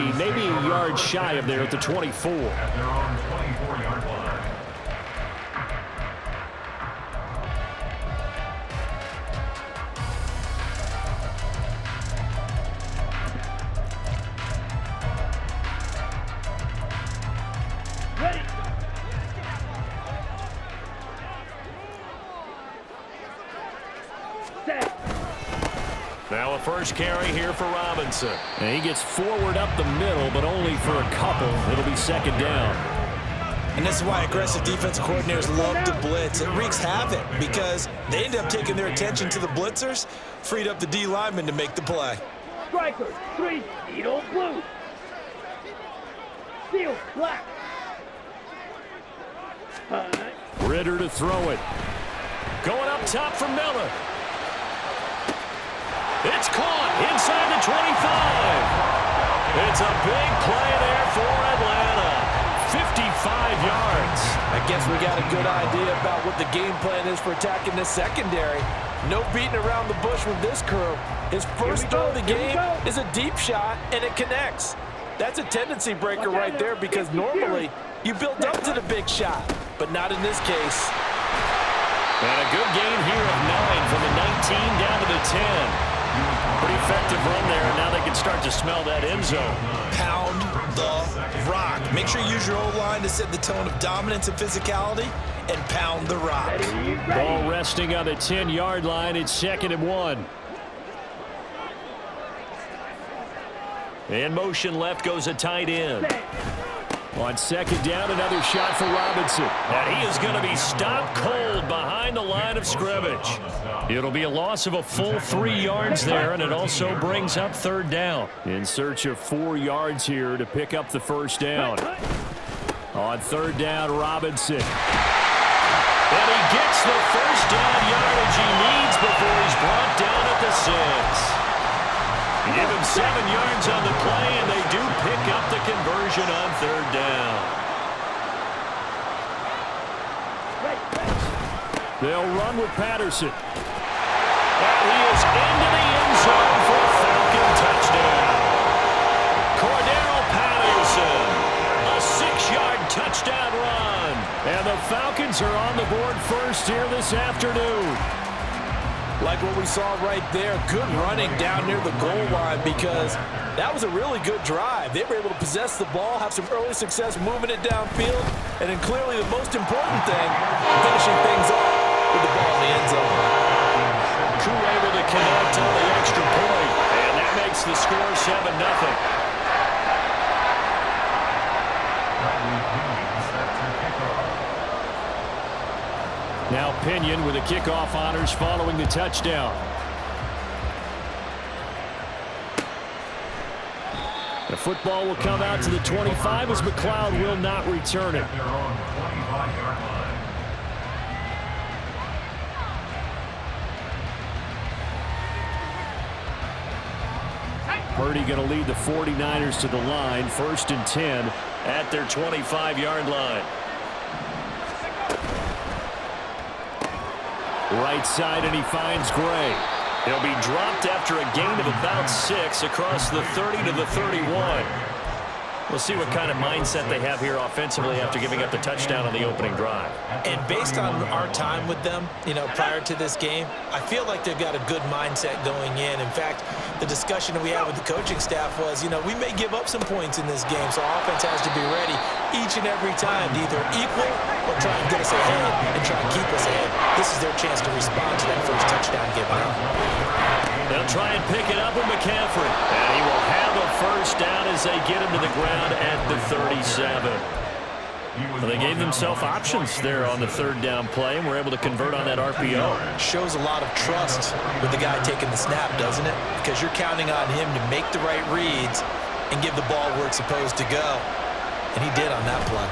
23, maybe a yard shy of there at the 24. At their own 24-yard line. Now a first carry here for Robinson. And he gets forward up the middle, but only for a couple. It'll be second down. And this is why aggressive defensive coordinators love to blitz. It wreaks havoc because they end up taking their attention to the blitzers, freed up the D lineman to make the play. Striker, 3, Edo blue. Steel, black. Ritter to throw it. Going up top for Miller. It's caught inside the 25. It's a big play there for Atlanta. 55 yards. I guess we got a good idea about what the game plan is for attacking this secondary. No beating around the bush with this crew. His first throw of the game is a deep shot, and it connects. That's a tendency breaker right there because normally you build up to the big shot, but not in this case. And a good gain here of 9 from the 19 down to the 10. Pretty effective run there, and now they can start to smell that end zone. Pound the rock. Make sure you use your O-line to set the tone of dominance and physicality, and pound the rock. Ball resting on the 10-yard line. It's 2nd and 1. In motion left goes a tight end. On 2nd down, another shot for Robinson. And he is going to be stopped cold behind the line of scrimmage. It'll be a loss of a full 3 yards there, and it also brings up 3rd down. In search of 4 yards here to pick up the first down. On 3rd down, Robinson. And he gets the first down yardage he needs before he's brought down at the 6. Give him 7 yards on the play, and they do pick up the conversion on 3rd down. They'll run with Patterson. And he is into the end zone for a Falcon touchdown. Cordero Patterson, a 6-yard touchdown run. And the Falcons are on the board first here this afternoon. Like what we saw right there, good running down near the goal line because that was a really good drive. They were able to possess the ball, have some early success moving it downfield, and then clearly the most important thing, finishing things off with the ball in the end zone. Crew able to connect on the extra point, and that makes the score 7-0. Now Pinion with the kickoff honors following the touchdown. The football will come out to the 25 as McLeod will not return it. Purdy going to lead the 49ers to the line, 1st and 10 at their 25-yard line. Right side, and he finds Gray. He'll be dropped after a gain of about 6 across the 30 to the 31. We'll see what kind of mindset they have here offensively after giving up the touchdown on the opening drive. And based on our time with them, prior to this game, I feel like they've got a good mindset going in. In fact, the discussion that we had with the coaching staff was, we may give up some points in this game, so our offense has to be ready each and every time to either equal or try and get us ahead and try and keep us ahead. This is their chance to respond to that first touchdown given up. They'll try and pick it up with McCaffrey. And he will have a first down as they get him to the ground at the 37. Well, they gave themselves options there on the 3rd down play and were able to convert on that RPO. Shows a lot of trust with the guy taking the snap, doesn't it? Because you're counting on him to make the right reads and give the ball where it's supposed to go. And he did on that play.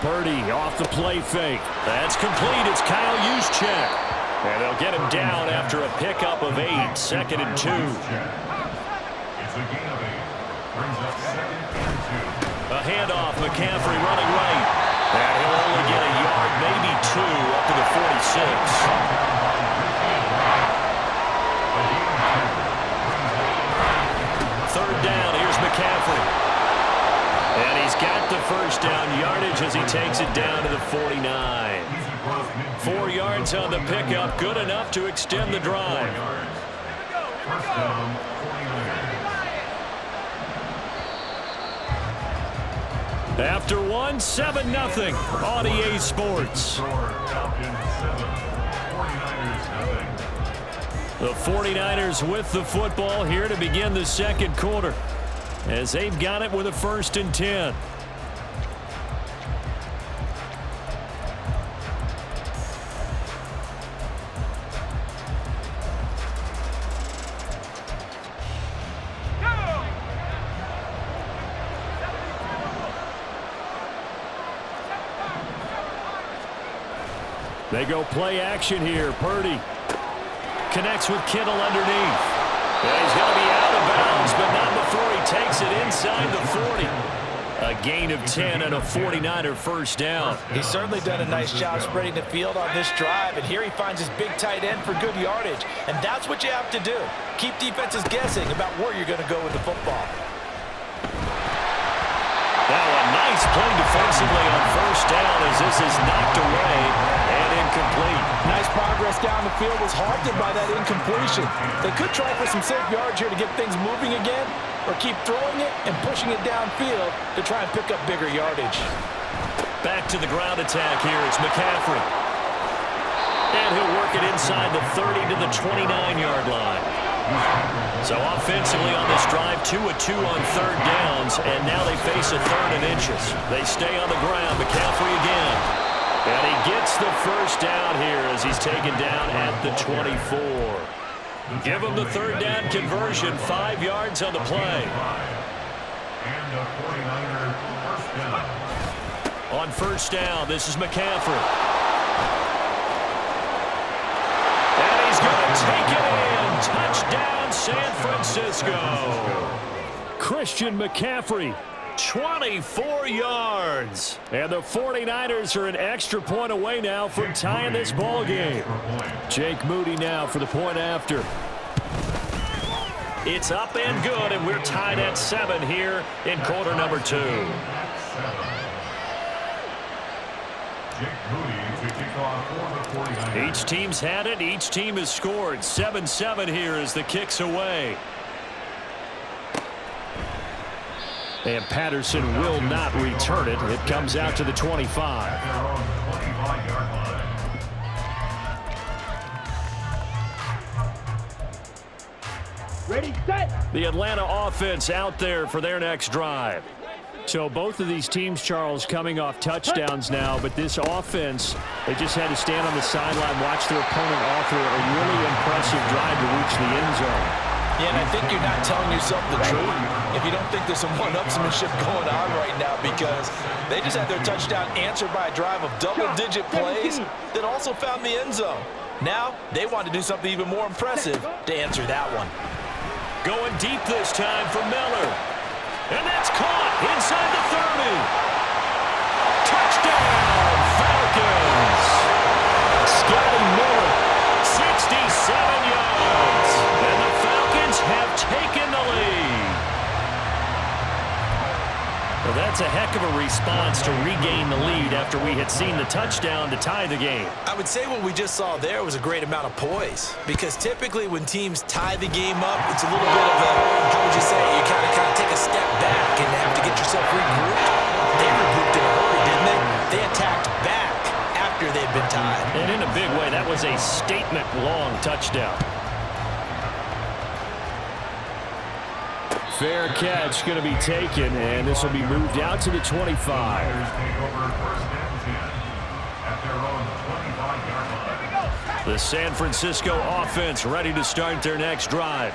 Purdy off the play fake. That's complete. It's Kyle Juszczyk. And they'll get him down after a pickup of 8, 2nd and 2. It's a gain of 8. Brings up 2nd and 2. A handoff, McCaffrey running right. And he'll only get a yard, maybe 2, up to the 46. 3rd down, here's McCaffrey. first down yardage as he takes it down to the 49. 4 yards on the pickup, good enough to extend the drive. First down, 49ers. After one, 7-0 on EA Sports. Score, Falcons 7, 49ers nothing. The 49ers with the football here to begin the second quarter, as they've got it with a 1st and 10. They go play action here. Purdy connects with Kittle underneath. And he's going to be out of bounds, but not before he takes it inside the 40. A gain of 10 and a 49er first down. He's certainly done a nice job spreading the field on this drive, and here he finds his big tight end for good yardage. And that's what you have to do. Keep defenses guessing about where you're going to go with the football. Now a nice play defensively on first down as this is knocked away and incomplete. Nice progress down the field, was halted by that incompletion. They could try for some safe yards here to get things moving again, or keep throwing it and pushing it downfield to try and pick up bigger yardage. Back to the ground attack here. It's McCaffrey. And he'll work it inside the 30 to the 29-yard line. So offensively on this drive, 2 of 2 on third downs, and now they face a 3rd and inches. They stay on the ground. McCaffrey again. And he gets the first down here as he's taken down at the 24. Give him the 3rd down conversion, 5 yards on the play. And a 49er first down. On first down, this is McCaffrey. And he's going to take it in. Touchdown, San Francisco. Christian McCaffrey, 24 yards. And the 49ers are an extra point away now from tying this ball game. Jake Moody now for the point after. It's up and good, and we're tied at 7 here in quarter number 2. Jake Moody to kick off for the 49ers. Each team's had it. Each team has scored. 7-7 here as the kick's away. And Patterson will not return it. It comes out to the 25. Their own 25-yard line. Ready, set. The Atlanta offense out there for their next drive. So both of these teams, Charles, coming off touchdowns now, but this offense, they just had to stand on the sideline, watch their opponent offer a really impressive drive to reach the end zone. Yeah, and I think you're not telling yourself the truth if you don't think there's some one-upsmanship going on right now, because they just had their touchdown answered by a drive of double-digit plays that also found the end zone. Now, they want to do something even more impressive to answer that one. Going deep this time for Miller. And that's caught inside the 30. Touchdown, Falcons. Scotty Miller, 67 yards. And the Falcons have taken the lead. Well, that's a heck of a response to regain the lead after we had seen the touchdown to tie the game. I would say what we just saw there was a great amount of poise, because typically when teams tie the game up, it's a little bit of a, how would you say, you kind of take a step back and have to get yourself regrouped. They regrouped in a hurry, didn't they? They attacked back after they'd been tied. And in a big way, that was a statement-long touchdown. Fair catch going to be taken, and this will be moved out to the 25. Take over first and 10 at their own 25-yard line. The San Francisco offense ready to start their next drive.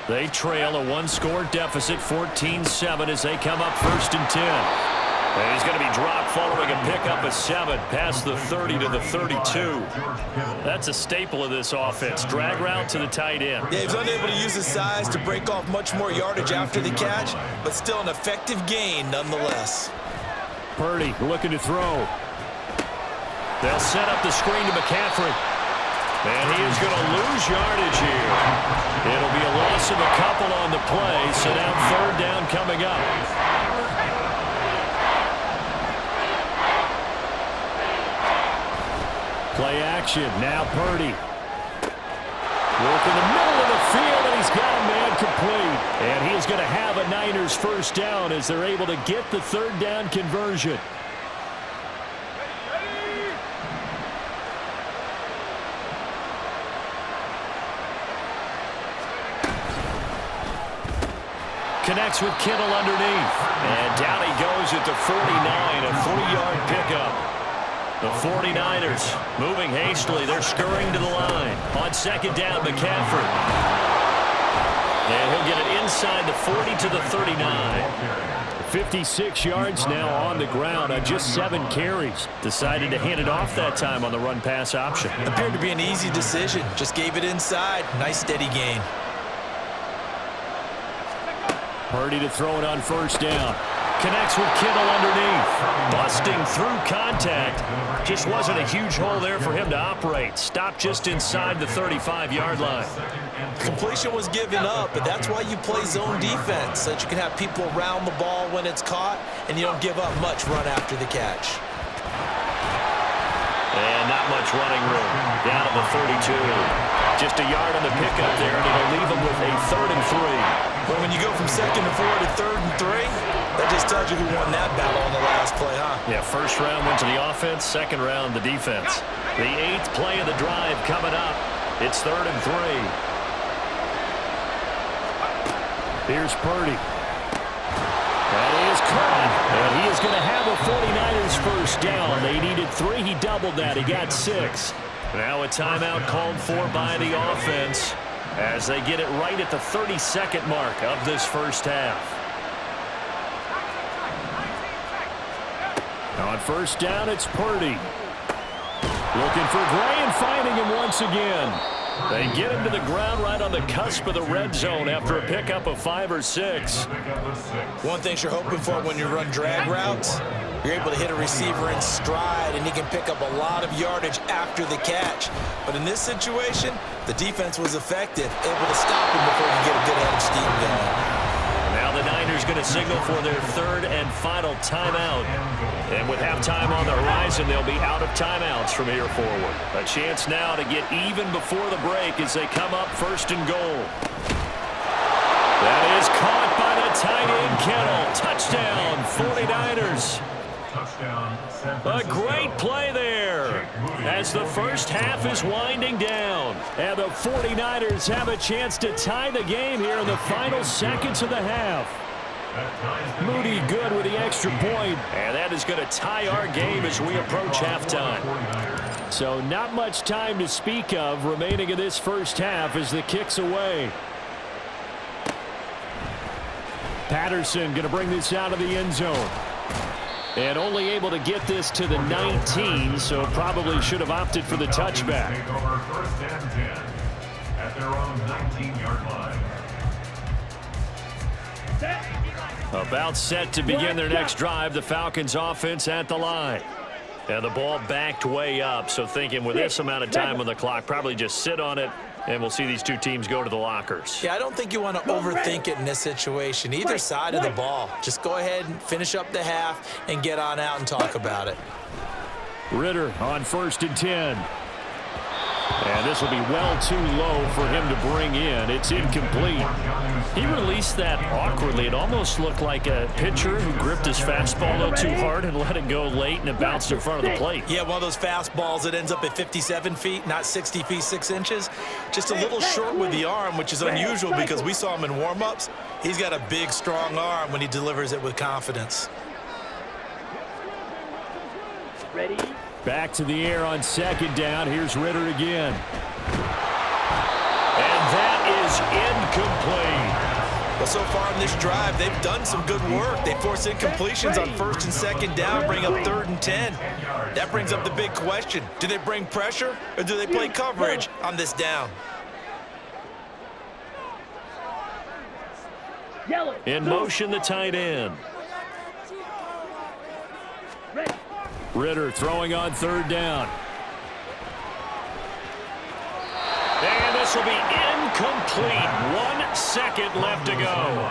They trail a 1-score deficit, 14-7, as they come up 1st and 10. And he's going to be dropped following a pickup of 7 past the 30 to the 32. That's a staple of this offense. Drag route to the tight end. Yeah, he's unable to use his size to break off much more yardage after the catch, but still an effective gain nonetheless. Purdy looking to throw. They'll set up the screen to McCaffrey. And he is going to lose yardage here. It'll be a loss of a couple on the play, so now 3rd down coming up. Play action. Now Purdy. Work in the middle of the field, and he's got a man complete. And he is going to have a Niners first down as they're able to get the third down conversion. Connects with Kittle underneath. And down he goes at the 49, a 3-yard pickup. The 49ers moving hastily. They're scurrying to the line. On second down, McCaffrey. And he'll get it inside the 40 to the 39. 56 yards now on the ground on just 7 carries. Decided to hand it off that time on the run-pass option. Appeared to be an easy decision. Just gave it inside. Nice steady gain. Purdy to throw it on first down. Connects with Kittle underneath. Busting through contact. Just wasn't a huge hole there for him to operate. Stopped just inside the 35-yard line. Completion was given up, but that's why you play zone defense, so that you can have people around the ball when it's caught, and you don't give up much run after the catch. And not much running room. Down at the 32. Just a yard on the pickup there, and it'll leave him with a 3rd and 3. But when you go from 2nd and 4 to 3rd and 3, that just tells you who won that battle on the last play, huh? Yeah, first round went to the offense, second round the defense. The 8th play of the drive coming up. It's 3rd and 3. Here's Purdy. That is caught. And he is going to have a 49ers first down. They needed 3. He doubled that. He got 6. Now a timeout called for by the offense as they get it right at the 32nd mark of this first half. On first down, it's Purdy. Looking for Gray and finding him once again. They get him to the ground right on the cusp of the red zone after a pickup of 5 or 6. One thing you're hoping for when you run drag routes, you're able to hit a receiver in stride, and he can pick up a lot of yardage after the catch. But in this situation, the defense was effective, able to stop him before you get a good head of steam going. Now the Niners going to signal for their 3rd and final timeout. And with halftime on the horizon, they'll be out of timeouts from here forward. A chance now to get even before the break as they come up 1st and goal. That is caught by the tight end, Kittle. Touchdown, 49ers. A great play there as the first half is winding down. And the 49ers have a chance to tie the game here in the final seconds of the half. Moody good with the extra point. And that is going to tie our game as we approach halftime. So not much time to speak of remaining in this first half as the kick's away. Patterson going to bring this out of the end zone. And only able to get this to the 19, so probably should have opted for the touchback. First and 10 at their own 19-yard line. About set to begin their next drive. The Falcons offense at the line. And the ball backed way up, so thinking with this amount of time on the clock, probably just sit on it, and we'll see these two teams go to the lockers. Yeah, I don't think you want to overthink it in this situation. Either side of the ball. Just go ahead and finish up the half and get on out and talk about it. Ritter on 1st and 10. And this will be well too low for him to bring in. It's incomplete. He released that awkwardly. It almost looked like a pitcher who gripped his fastball a little too hard and let it go late, and it bounced in front of the plate. Yeah, one of those fastballs that ends up at 57 feet, not 60 feet 6 inches. Just a little short with the arm, which is unusual because we saw him in warm-ups. He's got a big, strong arm when he delivers it with confidence. Ready? Back to the air on second down. Here's Ritter again. And that is incomplete. Well, so far in this drive, they've done some good work. They force incompletions on 1st and 2nd down, bring up 3rd and 10. That brings up the big question. Do they bring pressure or do they play coverage on this down? In motion, the tight end. Ritter throwing on 3rd down. And the this will be incomplete. 1 second left to go.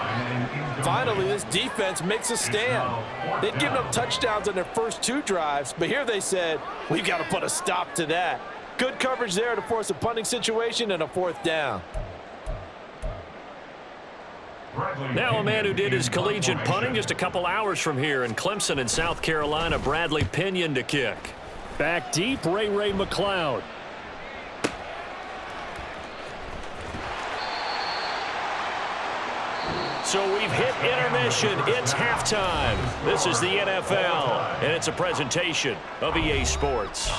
Finally, this defense makes a stand. They'd given up touchdowns on their first 2 drives, but here they said, we've got to put a stop to that. Good coverage there to force a punting situation and a 4th down. Now a man who did his collegiate punting just a couple hours from here in Clemson in South Carolina, Bradley Pinion to kick. Back deep, Ray McCloud. So we've hit intermission. It's halftime. This is the NFL, and it's a presentation of EA Sports.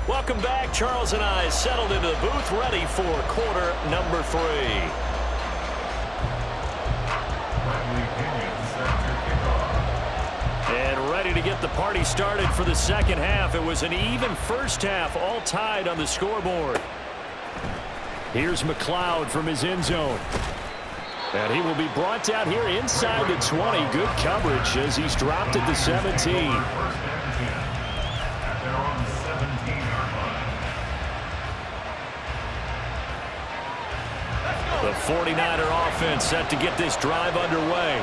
Welcome back. Charles and I settled into the booth, ready for quarter number 3. And ready to get the party started for the second half. It was an even first half, all tied on the scoreboard. Here's McCloud from his end zone. And he will be brought down here inside the 20. Good coverage as he's dropped at the 17. The 49er offense set to get this drive underway.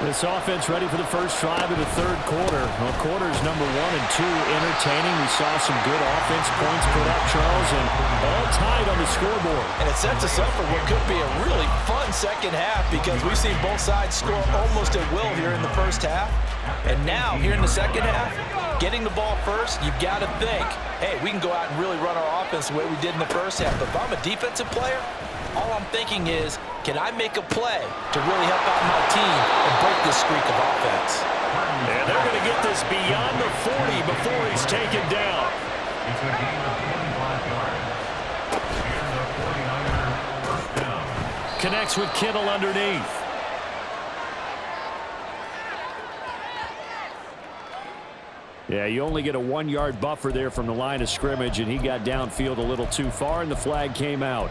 This offense ready for the first drive of the third quarter. Well, quarters number 1 and 2 entertaining. We saw some good offense points put up, Charles, and all tied on the scoreboard. And it sets us up for what could be a really fun second half because we've seen both sides score almost at will here in the first half. And now, here in the second half, getting the ball first, you've got to think, hey, we can go out and really run our offense the way we did in the first half. But if I'm a defensive player, all I'm thinking is, can I make a play to really help out my team and break this streak of offense? And they're going to get this beyond the 40 before he's taken down. It's a gain of 25 yards. And the 49er first down. Connects with Kittle underneath. Yeah, you only get a 1-yard buffer there from the line of scrimmage, and he got downfield a little too far, and the flag came out.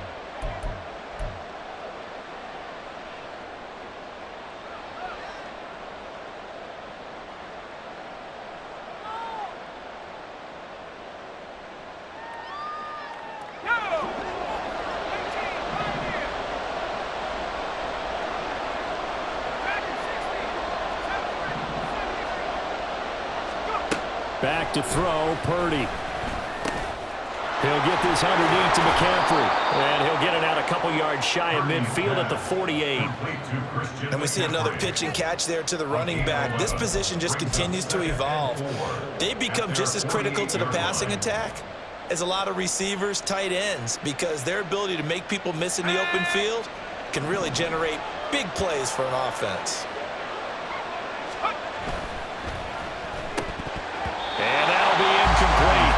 Back to throw, Purdy. He'll get this underneath to McCaffrey. And he'll get it out a couple yards shy of midfield at the 48. And we see another pitch and catch there to the running back. This position just continues to evolve. They become just as critical to the passing attack as a lot of receivers, tight ends, because their ability to make people miss in the open field can really generate big plays for an offense. And that'll be incomplete.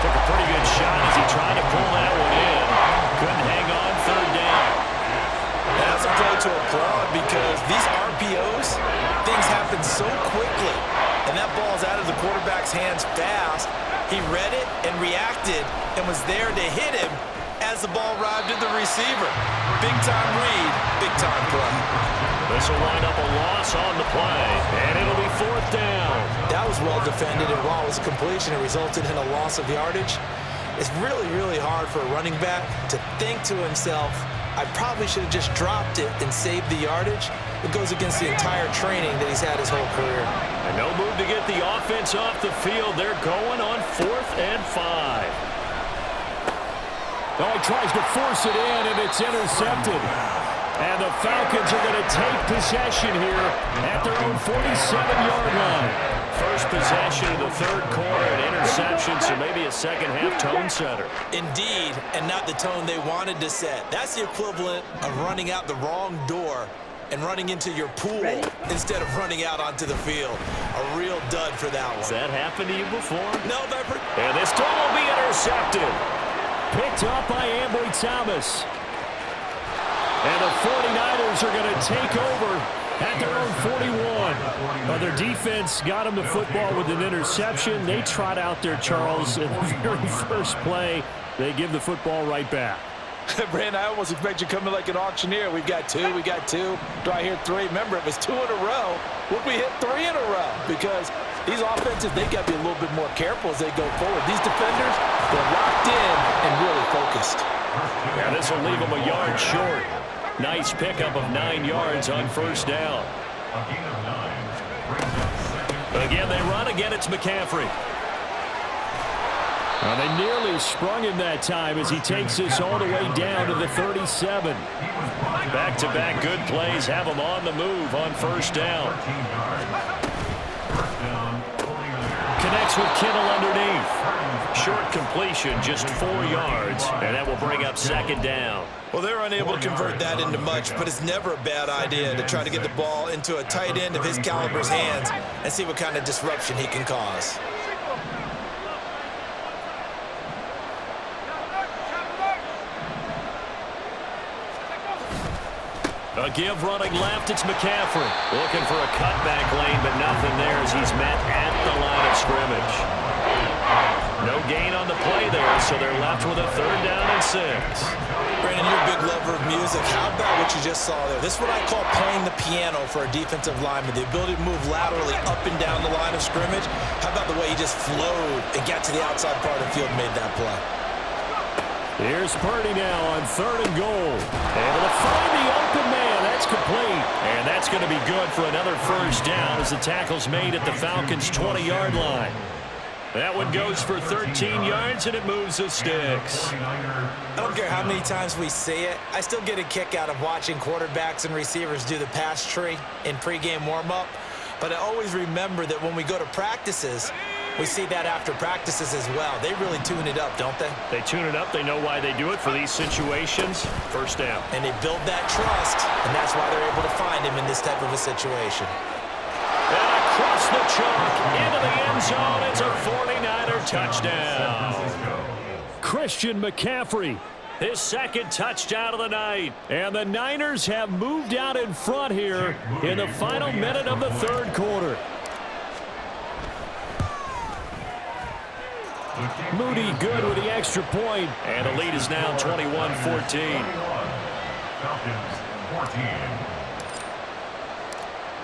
Took a pretty good shot as he tried to pull that one in. Couldn't hang on, third down. And that's a play to applaud because these RPOs, things happen so quickly. And that ball's out of the quarterback's hands fast. He read it and reacted and was there to hit him as the ball arrived at the receiver. Big-time read, big-time play. This will wind up a loss on the play, and it'll be 4th down. That was well defended, and while it was a completion, it resulted in a loss of yardage. It's really, really hard for a running back to think to himself, I probably should have just dropped it and saved the yardage. It goes against the entire training that he's had his whole career. And no move to get the offense off the field. They're going on 4th and 5. Oh, he tries to force it in, and it's intercepted. And the Falcons are going to take possession here at their own 47-yard line. First possession of the third quarter, an interception, so maybe a second-half tone setter. Indeed, and not the tone they wanted to set. That's the equivalent of running out the wrong door and running into your pool instead of running out onto the field. A real dud for that one. Has that happened to you before? No, Beverly. And this still will be intercepted. Picked up by Ambry Thomas. And the 49ers are going to take over at their own 41. Well, their defense got them the football with an interception. They trot out there, Charles, in the very first play. They give the football right back. Brandon, I almost expect you to come in like an auctioneer. We've got two, we got two. Do I hear three? Remember, if it's 2 in a row, we'll be hit 3 in a row because these offenses, they got to be a little bit more careful as they go forward. These defenders, they're locked in and really focused. Yeah, this will leave them a yard short. Nice pickup of 9 yards on first down. Again, they run. Again, it's McCaffrey. Well, they nearly sprung him that time as he takes this all the way down to the 37. Back-to-back good plays have him on the move on first down. Connects with Kittle underneath. Short completion, just 4 yards, and that will bring up second down. Well, they're unable to convert that into much, but it's never a bad idea to try to get the ball into a tight end of his caliber's hands and see what kind of disruption he can cause. A give running left, it's McCaffrey. Looking for a cutback lane, but nothing there as he's met at the line of scrimmage. No gain on the play there, so they're left with a 3rd down and 6. Brandon, you're a big lover of music. How about what you just saw there? This is what I call playing the piano for a defensive lineman, the ability to move laterally up and down the line of scrimmage. How about the way he just flowed and got to the outside part of the field and made that play? Here's Purdy now on 3rd and goal. Able to find the open man. That's complete. And that's going to be good for another first down as the tackle's made at the Falcons' 20-yard line. That one goes for 13 yards, and it moves the sticks. I don't care how many times we see it. I still get a kick out of watching quarterbacks and receivers do the pass tree in pregame warm-up. But I always remember that when we go to practices, we see that after practices as well. They really tune it up, don't they? They tune it up. They know why they do it for these situations. First down. And they build that trust, and that's why they're able to find him in this type of a situation. And across the chalk, into the end zone. It's a 49er touchdown. Christian McCaffrey, his 2nd touchdown of the night. And the Niners have moved out in front here in the final minute of the 3rd quarter. Moody good with the extra point. And the lead is now 21-14.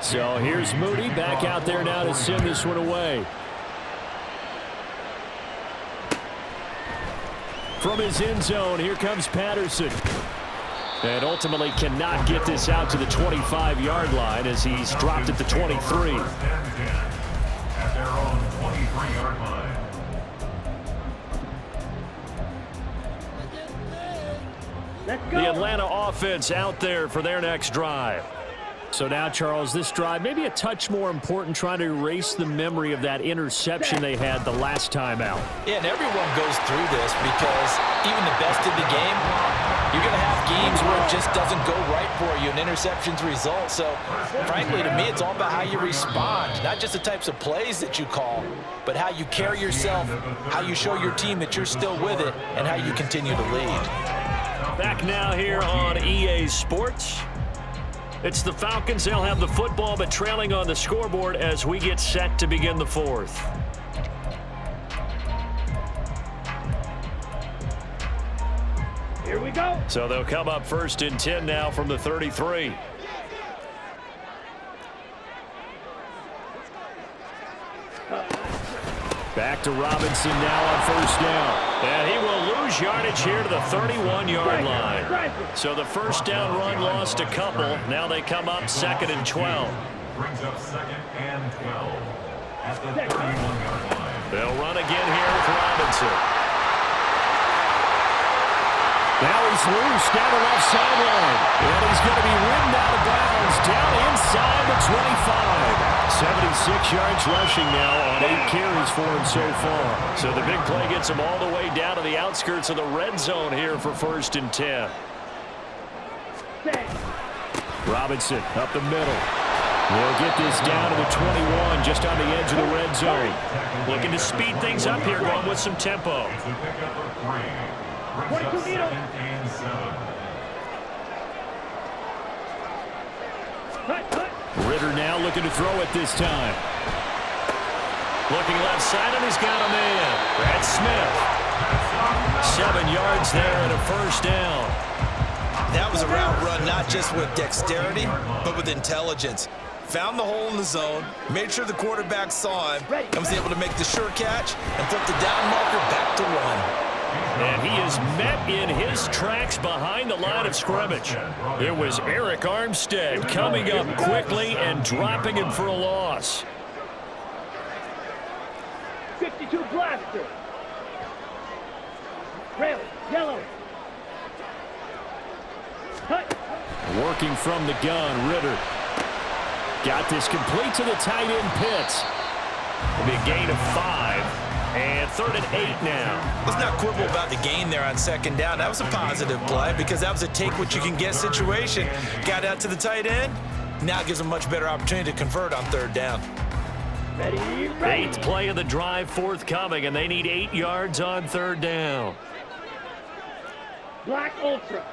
So here's Moody back out there now to send this one away. From his end zone, here comes Patterson. And ultimately cannot get this out to the 25-yard line as he's dropped at the 23. At their own 23-yard line. Let's go. The Atlanta offense out there for their next drive. So now, Charles, this drive maybe a touch more important, trying to erase the memory of that interception they had the last time out. Yeah, and everyone goes through this because even the best of the game, you're going to have games where it just doesn't go right for you and interceptions result. So, frankly, to me, it's all about how you respond, not just the types of plays that you call, but how you carry yourself, how you show your team that you're still with it, and how you continue to lead. Back now here on EA Sports. It's the Falcons. They'll have the football, but trailing on the scoreboard as we get set to begin the 4th. Here we go. So they'll come up 1st and 10 now from the 33. Back to Robinson now on first down. And he will lose yardage here to the 31-yard line. So the first down run lost a couple. Now they come up 2nd and 12. Brings up 2nd and 12 at the 31-yard line. They'll run again here with Robinson. Now he's loose down the left sideline. And he's going to be ridden out of bounds down inside the 25. 76 yards rushing now on 8 carries for him so far. So the big play gets him all the way down to the outskirts of the red zone here for 1st and 10. Robinson up the middle. We'll get this down to the 21, just on the edge of the red zone. Looking to speed things up here, going with some tempo. It's a pickup of 3. Brings up 2nd and 7. Ritter now looking to throw it this time. Looking left side, and he's got a man. Brad Smith. 7 yards there and a first down. That was a route run not just with dexterity, but with intelligence. Found the hole in the zone, made sure the quarterback saw him, and was able to make the sure catch and flip the down marker back to 1. And he is met in his tracks behind the line of scrimmage. It was Eric Armstead coming up quickly and dropping him for a loss. 52 blaster. Red, yellow. Cut. Working from the gun, Ritter. Got this complete to the tight end, Pitts. It'll be a gain of 5. And 3rd and 8 now. Let's not quibble about the gain there on 2nd down. That was a positive play because that was a take-what-you-can-get situation. Got out to the tight end. Now it gives them a much better opportunity to convert on 3rd down. Ready. 8th play of the drive forthcoming, and they need 8 yards on 3rd down. Black Ultra.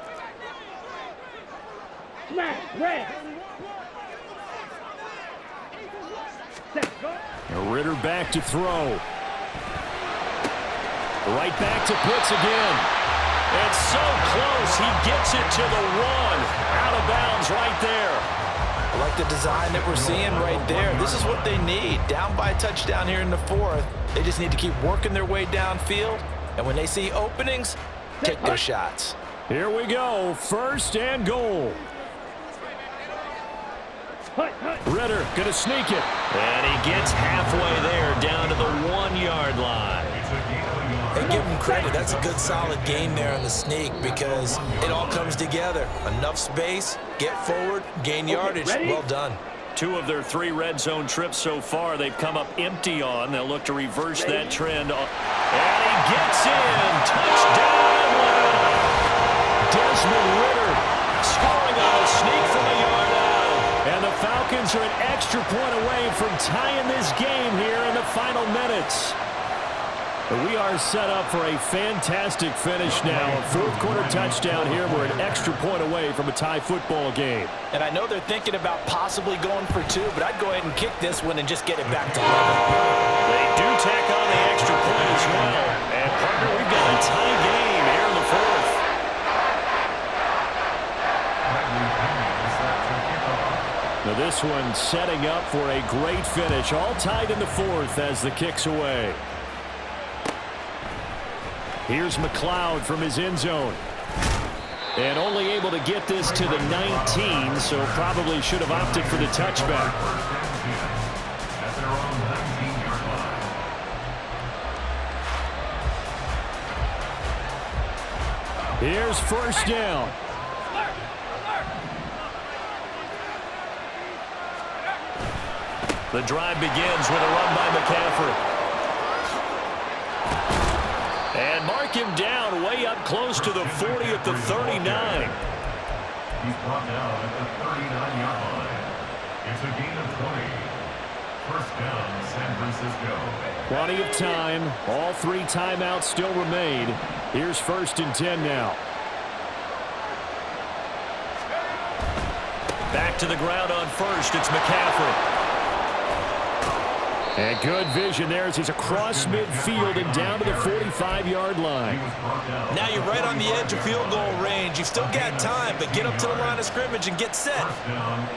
Smash. Red. Set. Go. Ritter back to throw. Right back to Pitts again. It's so close. He gets it to the 1. Out of bounds right there. I like the design that we're seeing right there. This is what they need. Down by a touchdown here in the 4th. They just need to keep working their way downfield. And when they see openings, take their shots. Here we go. 1st and goal. Ritter going to sneak it. And he gets halfway there down to the 1-yard line. And give him credit. That's a good, solid game there on the sneak because it all comes together. Enough space, get forward, gain yardage. Well done. 2 of their 3 red zone trips so far, they've come up empty on. They'll look to reverse that trend. And he gets in. Touchdown. Desmond Ritter scoring on a sneak from a yard out. And the Falcons are an extra point away from tying this game here in the final minutes. We are set up for a fantastic finish now. A 4th quarter touchdown here. We're an extra point away from a tie football game. And I know they're thinking about possibly going for 2, but I'd go ahead and kick this one and just get it back to 11. They do tack on the extra point as well. And partner, we've got a tie game here in the 4th. Now this one setting up for a great finish. All tied in the 4th as the kick's away. Here's McLeod from his end zone. And only able to get this to the 19, so probably should have opted for the touchback. At their own 19-yard line. Here's 1st down. The drive begins with a run by McCaffrey. And mark him down way up close to the 40 at the 39. He's brought down at the 39-yard line. It's a gain of 20. 1st down, San Francisco. Plenty of time. All 3 timeouts still remain. Here's 1st and 10 now. Back to the ground on 1st. It's McCaffrey. And good vision there as he's across midfield and down to the 45-yard line. Now you're right on the edge of field goal range. You've still got time, but get up to the line of scrimmage and get set. 1st down,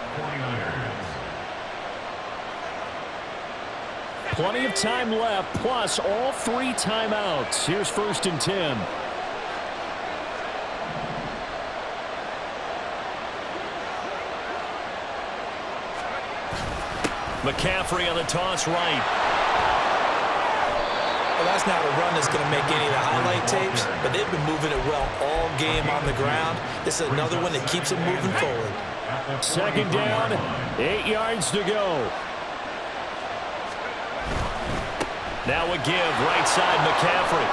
49ers. Plenty of time left, plus all 3 timeouts. Here's 1st and 10. McCaffrey on the toss right. Well, that's not a run that's going to make any of the highlight tapes, but they've been moving it well all game on the ground. This is another one that keeps them moving forward. 2nd down, 8 yards to go. Now a give, right side McCaffrey.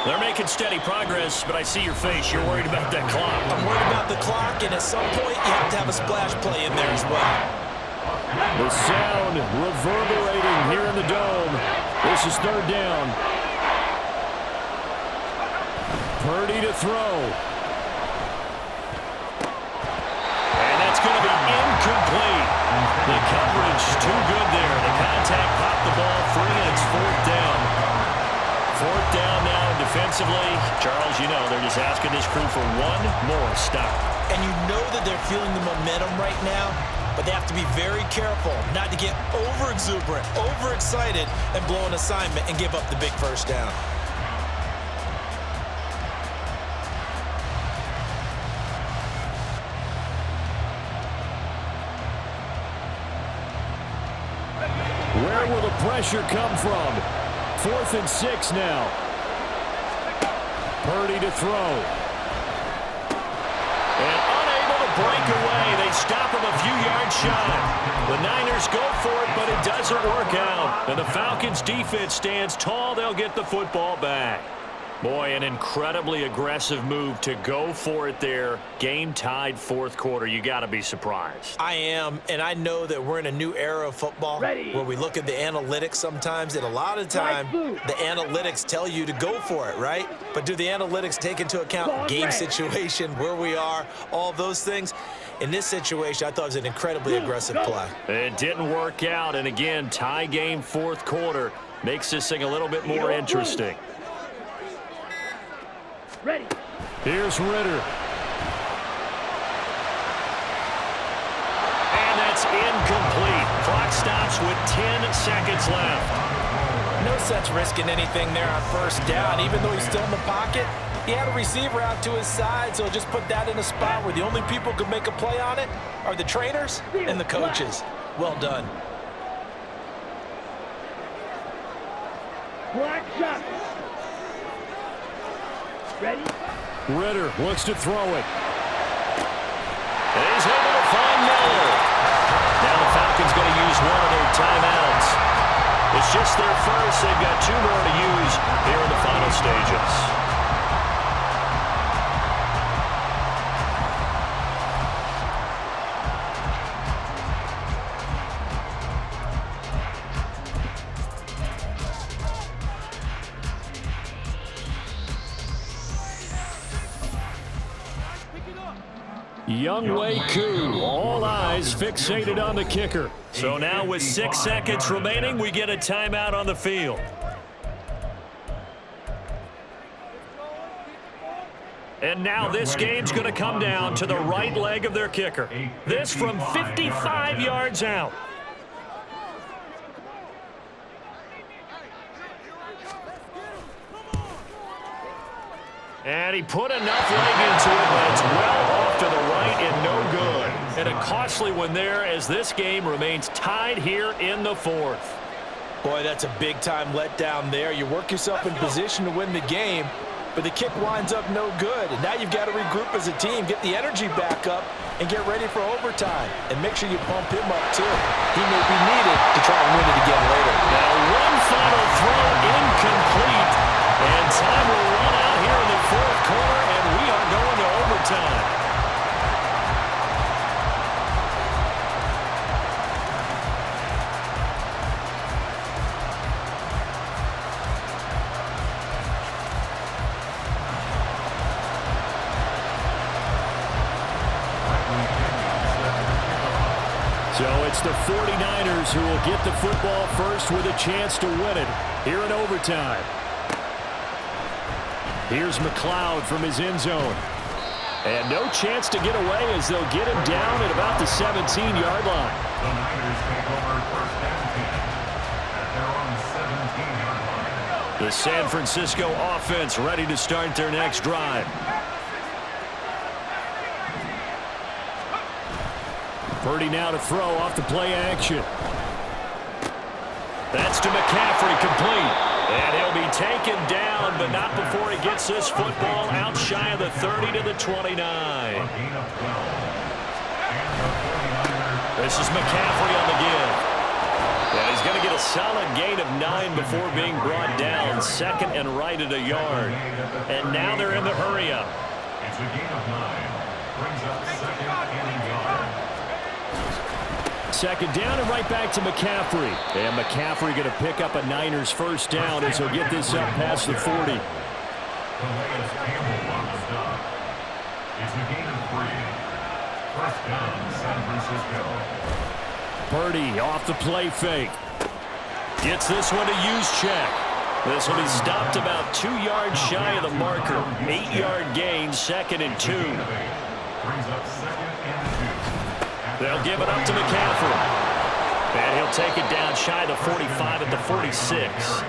They're making steady progress, but I see your face. You're worried about that clock. I'm worried about the clock, and at some point, you have to have a splash play in there as well. The sound reverberating here in the dome. This is 3rd down. Purdy to throw. And that's going to be incomplete. The coverage too good there. The contact popped the ball free, and it's 4th down. 4th down now, and defensively, Charles, you know, they're just asking this crew for one more stop. And you know that they're feeling the momentum right now, but they have to be very careful not to get over-exuberant, over-excited, and blow an assignment and give up the big first down. Where will the pressure come from? 4th and 6 now. Purdy to throw. And unable to break away. They stop him a few yards shy. The Niners go for it, but it doesn't work out. And the Falcons' defense stands tall. They'll get the football back. Boy, an incredibly aggressive move to go for it there. Game tied 4th quarter. You got to be surprised. I am, and I know that we're in a new era of football where we look at the analytics sometimes, and a lot of time the analytics tell you to go for it, right? But do the analytics take into account game situation, where we are, all those things? In this situation, I thought it was an incredibly aggressive play. It didn't work out, and again, tie game 4th quarter makes this thing a little bit more interesting. Ready. Here's Ritter. And that's incomplete. Clock stops with 10 seconds left. No sense risking anything there on first down. Even though he's still in the pocket, he had a receiver out to his side, so just put that in a spot where the only people who can make a play on it are the trainers and the coaches. Well done. Black shot. Ready? Ritter looks to throw it. And he's able to find Miller. Now the Falcons going to use one of their timeouts. It's just their first. They've got 2 more to use here in the final stages. Younghoe Koo, all eyes fixated on the kicker. So now with 6 seconds remaining, we get a timeout on the field. And now this game's going to come down to the right leg of their kicker. This from 55 yards out. And he put enough leg into it, but it's well off to the right and no good. And a costly one there as this game remains tied here in the 4th. Boy, that's a big-time letdown there. You work yourself in position to win the game, but the kick winds up no good. And now you've got to regroup as a team, get the energy back up, and get ready for overtime. And make sure you pump him up, too. He may be needed to try and win it again later. Now one final throw incomplete. And time will run out here in the 4th quarter, and we are going to overtime. So it's the 49ers who will get the football first with a chance to win it here in overtime. Here's McLeod from his end zone. And no chance to get away as they'll get him down at about the 17-yard line. The Niners take over 1st and 10 at their own 17-yard line. The San Francisco offense ready to start their next drive. Purdy now to throw off the play action. That's to McCaffrey, complete. And he'll be taken down, but not before he gets this football out shy of the 30 to the 29. This is McCaffrey on the give. And he's going to get a solid gain of 9 before being brought down. 2nd and right at a yard. And now they're in the hurry-up. It's a gain of 9. Brings up 2nd and yard. 2nd down and right back to McCaffrey. And McCaffrey going to pick up a Niners first down as he'll get this up past the 40. Calais Campbell on the stop. It's a gain of 3. 1st down, San Francisco. Purdy off the play fake. Gets this one to Juszczyk. This will be stopped about 2 yards shy of the marker. 8-yard gain, 2nd and 2. Brings up 2nd and 2. They'll give it up to McCaffrey. And he'll take it down shy of the 45 at the 46.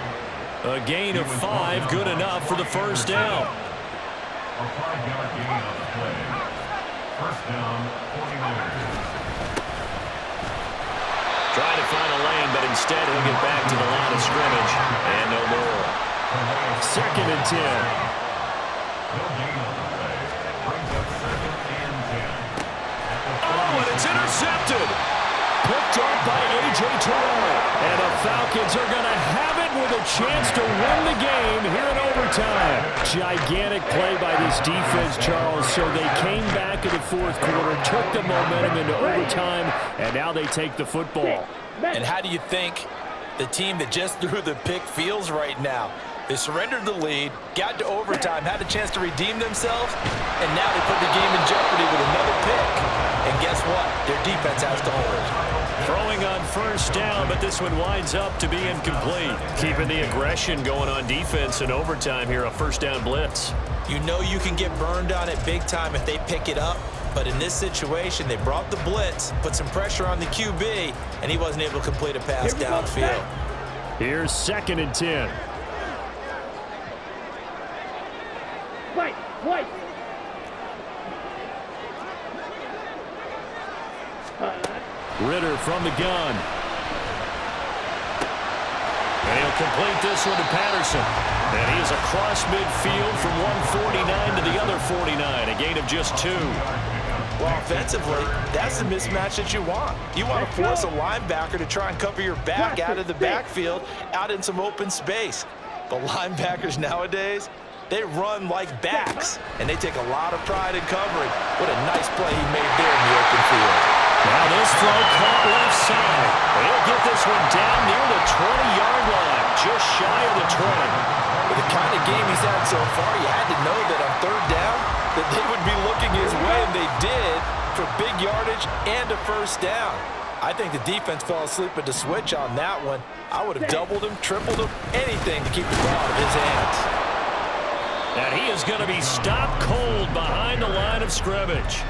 A gain of 5, good enough for the first down. A 5-yard gain on the play. First down, 49ers. Trying to find a lane, but instead he'll get back to the line of scrimmage. And no more. 2nd and 10. No gain on the play. Brings up 2nd and 10. Oh, and it's intercepted. Picked up by A.J. Terrell. And the Falcons are going to have it with a chance to win the game here in overtime. Gigantic play by this defense, Charles. So they came back in the 4th quarter, took the momentum into overtime, and now they take the football. And how do you think the team that just threw the pick feels right now? They surrendered the lead, got to overtime, had a chance to redeem themselves, and now they put the game in jeopardy with another pick. And guess what? Their defense has to hold. Throwing on first down, but this one winds up to be incomplete. Keeping the aggression going on defense in overtime here, a first down blitz. You know you can get burned on it big time if they pick it up, but in this situation, they brought the blitz, put some pressure on the QB, and he wasn't able to complete a pass downfield. Here's 2nd and 10. White. Ritter from the gun. And he'll complete this one to Patterson. And he is across midfield from 149 to the other 49. A gain of just 2. Well, offensively, that's the mismatch that you want. You want to force a linebacker to try and cover your back out of the backfield, out in some open space. But linebackers nowadays, they run like backs, and they take a lot of pride in covering. What a nice play he made there in the open field. Now this throw caught left side. He'll get this one down near the 20-yard line, just shy of the 20. With the kind of game he's had so far, you had to know that on 3rd down that they would be looking his way, and they did, for big yardage and a first down. I think the defense fell asleep at the switch on that one. I would have doubled him, tripled him, anything to keep the ball out of his hands. And he is going to be stopped cold behind the line of scrimmage.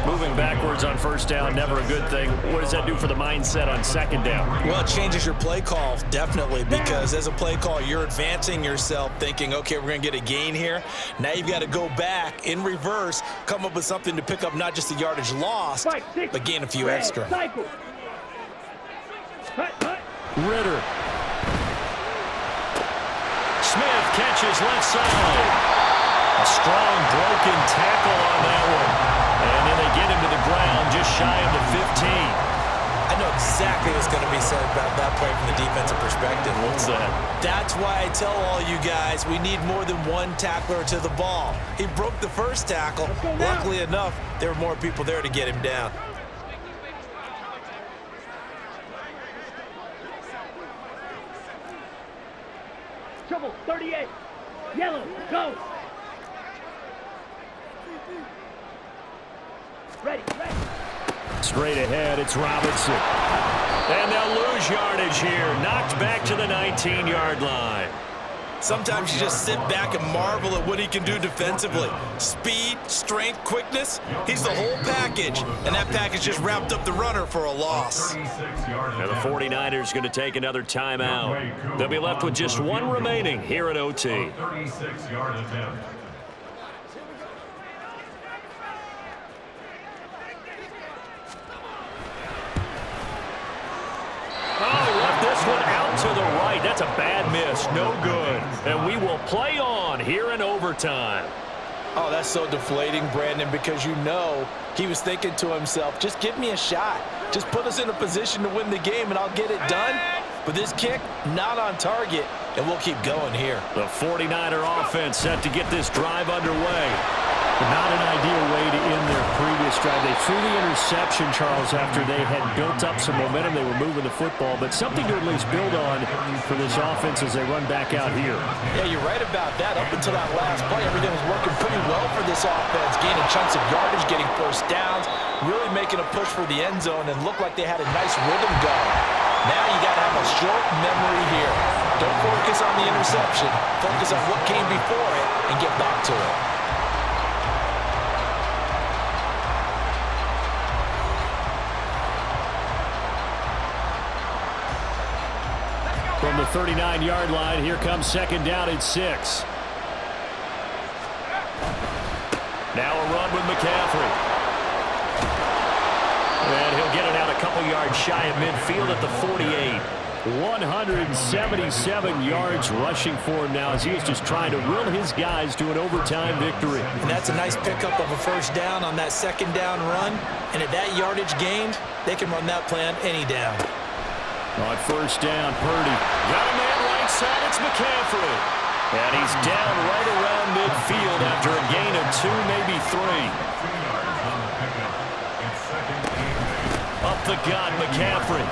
Moving backwards on first down, never a good thing. What does that do for the mindset on 2nd down? Well, it changes your play call, definitely, because as a play call, you're advancing yourself thinking, okay, we're going to get a gain here. Now you've got to go back in reverse, come up with something to pick up not just the yardage lost, but gain a few extra. Ritter. Smith catches left side. A strong broken tackle on that one. And then they get him to the ground just shy of the 15. I know exactly what's going to be said about that play from the defensive perspective. What's that? That's why I tell all you guys we need more than one tackler to the ball. He broke the first tackle. Luckily enough, there were more people there to get him down. Trouble, 38. Yellow, go. Ready. Straight ahead, it's Robinson. And they'll lose yardage here. Knocked back to the 19-yard line. Sometimes you just sit back and marvel at what he can do defensively. Speed, strength, quickness, he's the whole package. And that package just wrapped up the runner for a loss. Now the 49ers going to take another timeout. They'll be left with just one remaining here at OT. 36-yard attempt. This one out to the right. That's a bad miss. No good. And we will play on here in overtime. Oh, that's so deflating, Brandon, because you know he was thinking to himself, just give me a shot. Just put us in a position to win the game, and I'll get it done. But this kick, not on target, and we'll keep going here. The 49er offense set to get this drive underway. Not an ideal way to end their previous drive. They threw the interception, Charles, after they had built up some momentum. They were moving the football, but something to at least build on for this offense as they run back out here. Yeah, you're right about that. Up until that last play, everything was working pretty well for this offense, gaining chunks of yardage, getting first downs, really making a push for the end zone, and looked like they had a nice rhythm going. Now you got to have a short memory here. Don't focus on the interception. interception, focus on what came before it, and get back to it. From the 39-yard line, here comes second down and 6. Now a run with McCaffrey. And he'll get it out a couple yards shy of midfield at the 48. 177 yards rushing for him now as he is just trying to will his guys to an overtime victory. And that's a nice pickup of a first down on that second down run. And at that yardage gained, they can run that plan any down. On first down, Purdy. Got a man right side, it's McCaffrey. And he's down right around midfield after a gain of 2, maybe 3. Up the gut, McCaffrey.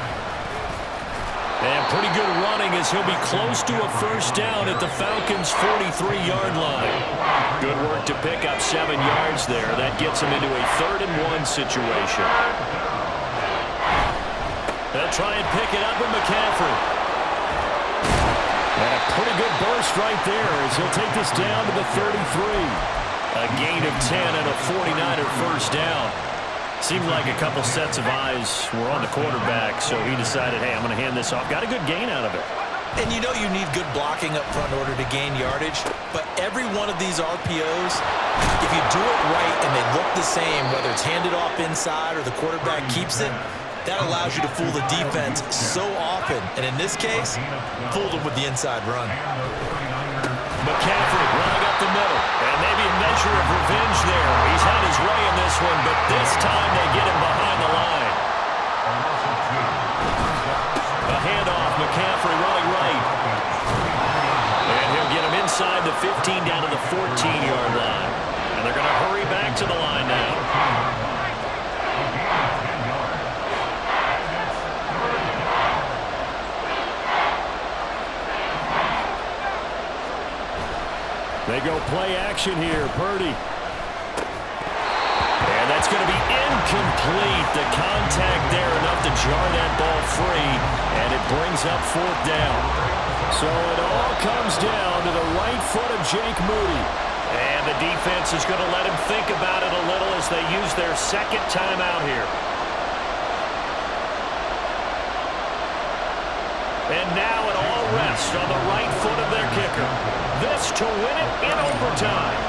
And pretty good running as he'll be close to a first down at the Falcons' 43-yard line. Good work to pick up 7 yards there. That gets him into a 3rd-and-1 situation. They'll try and pick it up with McCaffrey. And a pretty good burst right there as he'll take this down to the 33. A gain of 10 and a 49er first down. Seemed like a couple sets of eyes were on the quarterback, so he decided, hey, I'm going to hand this off. Got a good gain out of it. And you know you need good blocking up front in order to gain yardage, but every one of these RPOs, if you do it right and they look the same, whether it's handed off inside or the quarterback keeps it, that allows you to fool the defense so often. And in this case, fooled them with the inside run. McCaffrey running up the middle. And maybe a measure of revenge there. He's had his way in this one, but this time they get him behind the line. A handoff, McCaffrey running right. And he'll get him inside the 15 down to the 14-yard line. And they're going to hurry back to the line now. They go play action here. Purdy. And that's going to be incomplete. The contact there enough to jar that ball free. And it brings up 4th down. So it all comes down to the right foot of Jake Moody. And the defense is going to let him think about it a little as they use their second timeout here. And now it all rests on the right foot of their kicker. This to win it in overtime.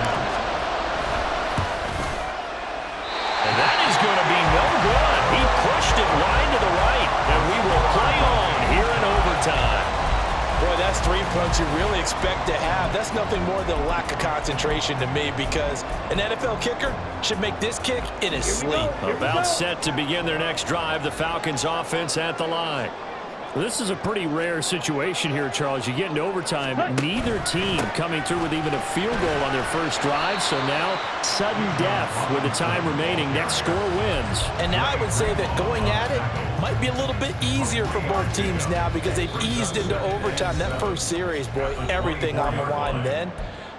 And that is going to be no good. He pushed it wide to the right. And we will play on here in overtime. Boy, that's 3 points you really expect to have. That's nothing more than a lack of concentration to me because an NFL kicker should make this kick in his sleep. About set to begin their next drive, the Falcons offense at the line. This is a pretty rare situation here, Charles. You get into overtime, neither team coming through with even a field goal on their first drive, so now sudden death with the time remaining. Next score wins. And now I would say that going at it might be a little bit easier for both teams now because they've eased into overtime. That first series, boy, everything on the line then.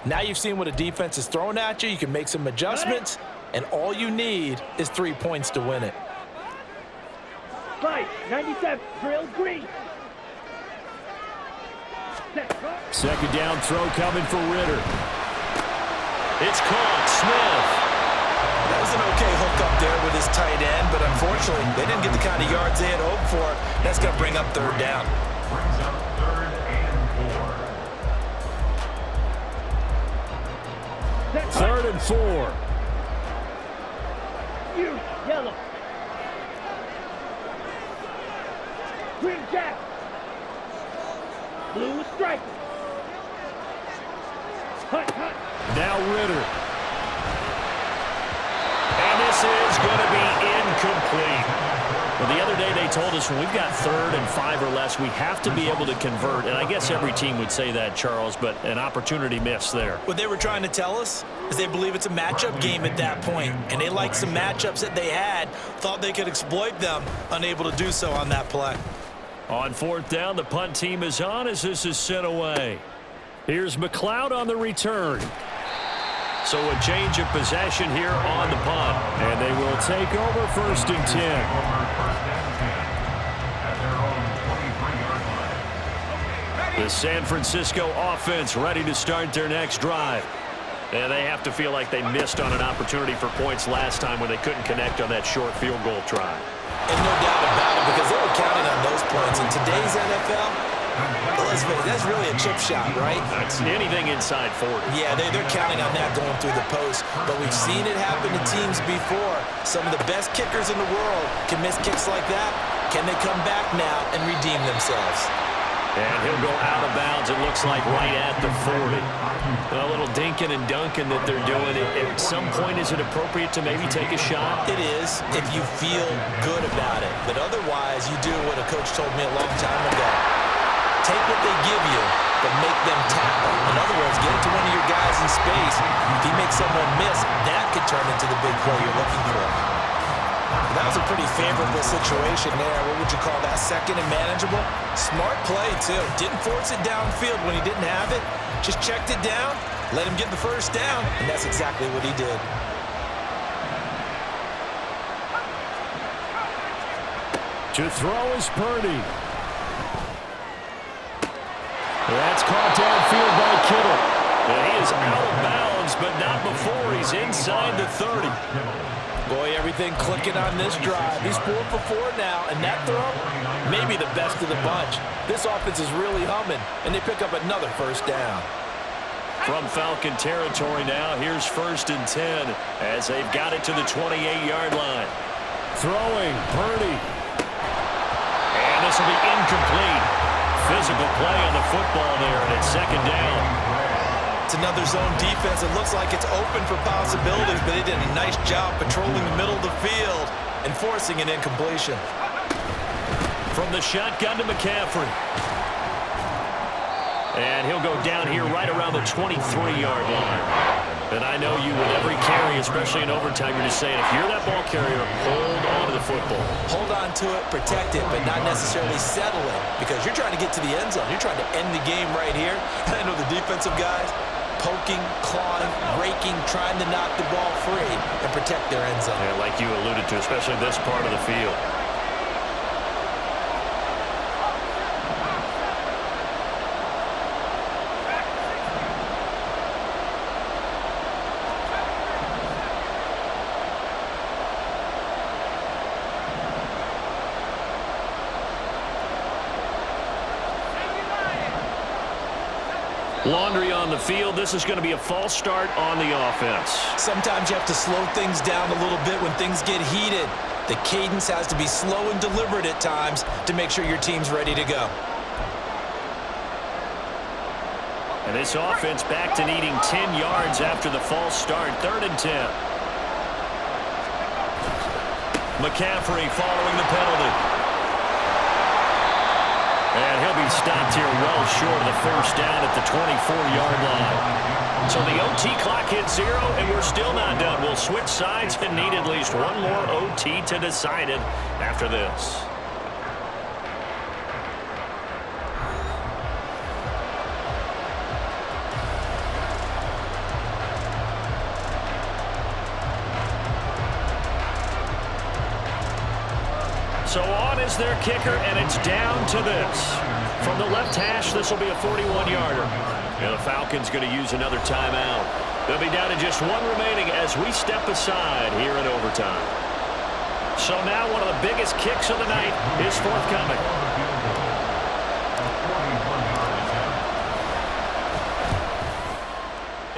Now you've seen what a defense is throwing at you. You can make some adjustments, and all you need is 3 points to win it. Right, 97, drill green. Second down throw coming for Ritter. It's caught. Smith. That was an okay hook up there with his tight end, but unfortunately, they didn't get the kind of yards they had hoped for. That's going to bring up 3rd down. Brings up 3rd and 4. 3rd and 4. You, yellow. Green jack. Blue stripe. Hut, hut. Now Ritter. And this is going to be incomplete. Well, the other day they told us when we've got 3rd and 5 or less, we have to be able to convert. And I guess every team would say that, Charles, but an opportunity missed there. What they were trying to tell us is they believe it's a matchup game at that point, and they liked some matchups that they had, thought they could exploit them, unable to do so on that play. On 4th down, the punt team is on as this is sent away. Here's McLeod on the return. So a change of possession here on the punt. And they will take over 1st and 10. The San Francisco offense ready to start their next drive. And they have to feel like they missed on an opportunity for points last time when they couldn't connect on that short field goal try. And no doubt about it, because they were counting on those points. In today's NFL, let's face it, that's really a chip shot, right? That's anything inside 40. Yeah, they're counting on that going through the post. But we've seen it happen to teams before. Some of the best kickers in the world can miss kicks like that. Can they come back now and redeem themselves? And he'll go out of bounds, it looks like, right at the 40. A little dinking and dunking that they're doing. At some point, is it appropriate to maybe take a shot? It is, if you feel good about it. But otherwise, you do what a coach told me a long time ago. Take what they give you, but make them tackle. In other words, get it to one of your guys in space. If he makes someone miss, that could turn into the big play you're looking for. That was a pretty favorable situation there. What would you call that? Second and manageable? Smart play, too. Didn't force it downfield when he didn't have it. Just checked it down, let him get the first down, and that's exactly what he did. To throw is Purdy. That's caught downfield by Kittle. And he is out of bounds, but not before he's inside the 30. Boy, everything clicking on this drive. He's 4 for 4 now, and that throw, maybe the best of the bunch. This offense is really humming, and they pick up another first down. From Falcon territory now, here's 1st and 10 as they've got it to the 28-yard line. Throwing, Purdy. And this will be incomplete. Physical play on the football there, and it's 2nd down. It's another zone defense. It looks like it's open for possibilities, but they did a nice job patrolling the middle of the field and forcing an incompletion. From the shotgun to McCaffrey. And he'll go down here right around the 23-yard line. And I know you with every carry, especially in overtime, you're just saying, if you're that ball carrier, hold on to the football. Hold on to it, protect it, but not necessarily settle it, because you're trying to get to the end zone. You're trying to end the game right here. And I know the defensive guys, poking, clawing, raking, trying to knock the ball free and protect their end zone. Yeah, like you alluded to, especially this part of the field. Laundry on the field. This is going to be a false start on the offense. Sometimes you have to slow things down a little bit when things get heated. The cadence has to be slow and deliberate at times to make sure your team's ready to go. And this offense back to needing 10 yards after the false start. 3rd and 10. McCaffrey following the penalty. And he'll be stopped here well short of the first down at the 24-yard line. So the OT clock hits 0, and we're still not done. We'll switch sides and need at least one more OT to decide it after this. So on is their kicker, and it's down to this. From the left hash, this will be a 41-yarder. And the Falcons going to use another timeout. They'll be down to just one remaining as we step aside here in overtime. So now one of the biggest kicks of the night is forthcoming.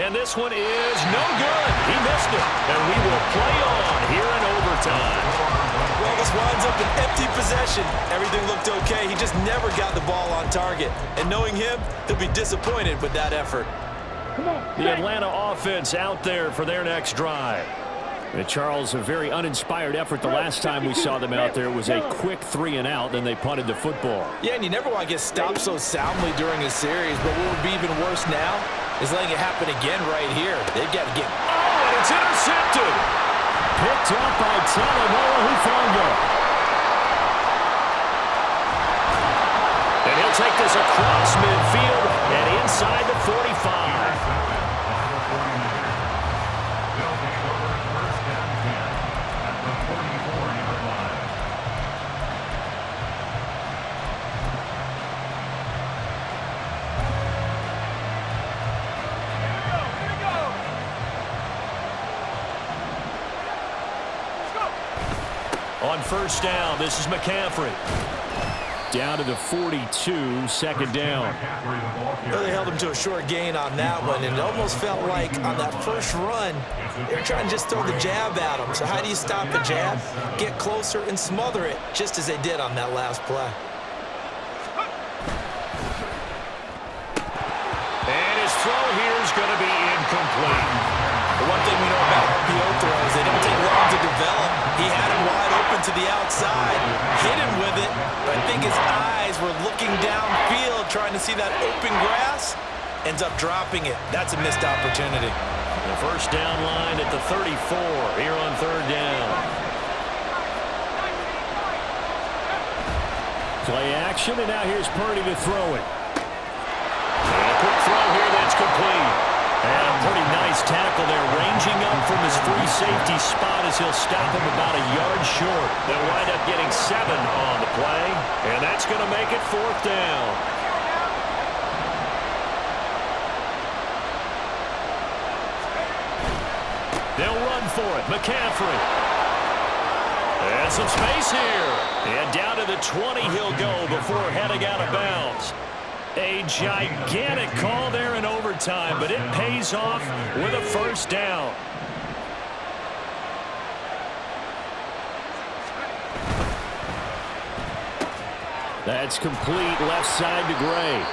And this one is no good. He missed it. And we will play on here in overtime. Well, this winds up an empty possession. Everything looked okay. He just never got the ball on target. And knowing him, he'll be disappointed with that effort. The Atlanta offense out there for their next drive. And Charles, a very uninspired effort the last time we saw them out there. It was a quick 3 and out, then they punted the football. Yeah, and you never want to get stopped so soundly during a series, but what would be even worse now is letting it happen again right here. They've got to get... Oh, and it's intercepted! Picked up by Talanoa Hufanga. And he'll take this across midfield and inside the 45. on first down. This is McCaffrey. Down to the 42, second down. Really held him to a short gain on that one, and it almost felt like on that first run, they were trying to just throw the jab at him. So how do you stop a jab? Get closer and smother it, just as they did on that last play. And his throw here is going to be incomplete. The one thing we know about RPO throws, they don't take long to develop. He had him wide open to the outside, hit him with it, but I think his eyes were looking downfield, trying to see that open grass, ends up dropping it. That's a missed opportunity. The first down line at the 34 here on third down. Play action, and now here's Purdy to throw it. And a quick throw here that's complete. And a pretty nice tackle there, ranging up from his free safety spot as he'll stop him about a yard short. They'll wind up getting 7 on the play, and that's going to make it fourth down. They'll run for it. McCaffrey. And some space here. And down to the 20 he'll go before heading out of bounds. A gigantic call there in overtime, but it pays off with a first down. That's complete left side to Gray.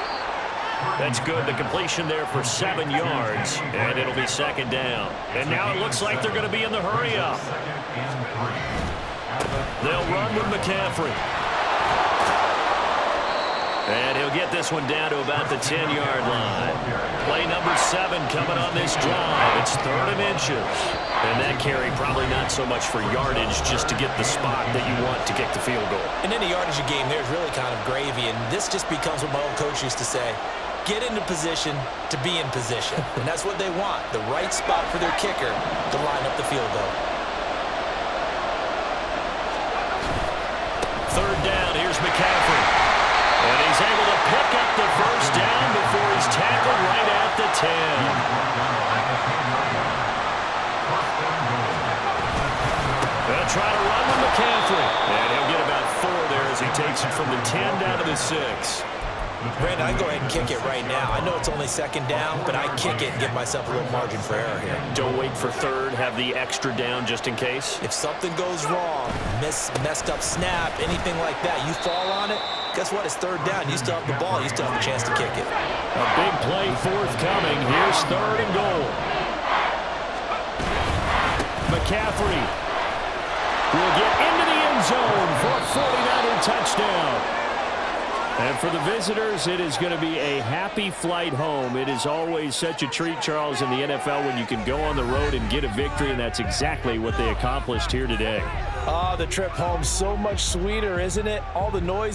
That's good. The completion there for 7 yards, and it'll be second down. And now it looks like they're going to be in the hurry up. They'll run with McCaffrey. And he'll get this one down to about the 10-yard line. Play number 7 coming on this drive. It's 3rd and inches. And that carry probably not so much for yardage, just to get the spot that you want to kick the field goal. In any yardage game, there's really kind of gravy, and this just becomes what my old coach used to say. Get into position to be in position. And that's what they want, the right spot for their kicker to line up the field goal. 3rd down, here's McCaffrey. And he's able to pick up the first down before he's tackled right at the 10. They'll try to run with McCaffrey. And he'll get about 4 there as he takes it from the 10 down to the 6. Brandon, I can go ahead and kick it right now. I know it's only 2nd down, but I kick it and give myself a little margin for error here. Don't wait for 3rd. Have the extra down just in case. If something goes wrong, messed up snap, anything like that, you fall on it, guess what? It's 3rd down. You still have the ball. You still have a chance to kick it. A big play forthcoming. Here's 3rd and goal. McCaffrey will get into the end zone for a 49er touchdown. And for the visitors, it is going to be a happy flight home. It is always such a treat, Charles, in the NFL when you can go on the road and get a victory, and that's exactly what they accomplished here today. The trip home so much sweeter, isn't it? All the noise